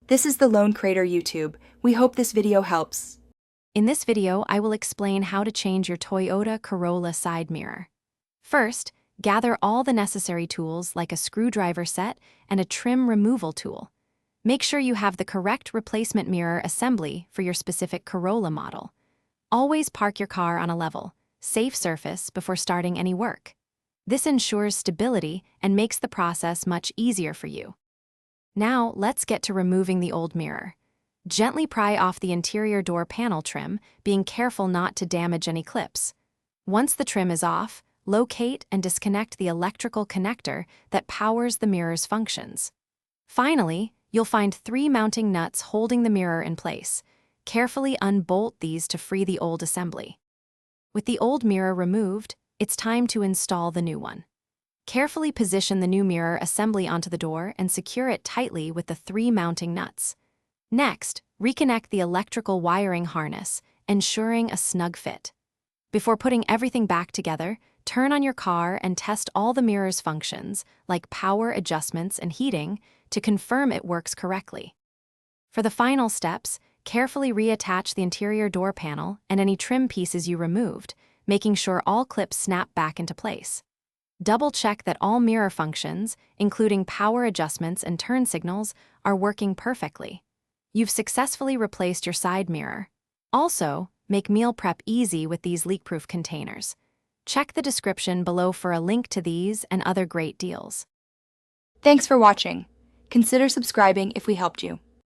This is the Lone Crater YouTube. We hope this video helps. In this video, I will explain how to change your Toyota Corolla side mirror. First, gather all the necessary tools like a screwdriver set and a trim removal tool. Make sure you have the correct replacement mirror assembly for your specific Corolla model. Always park your car on a level, safe surface before starting any work. This ensures stability and makes the process much easier for you. Now, let's get to removing the old mirror. Gently pry off the interior door panel trim, being careful not to damage any clips. Once the trim is off, locate and disconnect the electrical connector that powers the mirror's functions. Finally, you'll find 3 mounting nuts holding the mirror in place. Carefully unbolt these to free the old assembly. With the old mirror removed, it's time to install the new one. Carefully position the new mirror assembly onto the door and secure it tightly with the 3 mounting nuts. Next, reconnect the electrical wiring harness, ensuring a snug fit. Before putting everything back together, turn on your car and test all the mirror's functions, like power adjustments and heating, to confirm it works correctly. For the final steps, carefully reattach the interior door panel and any trim pieces you removed, making sure all clips snap back into place. Double-check that all mirror functions, including power adjustments and turn signals, are working perfectly. You've successfully replaced your side mirror. Also, make meal prep easy with these leak-proof containers. Check the description below for a link to these and other great deals. Thanks for watching. Consider subscribing if we helped you.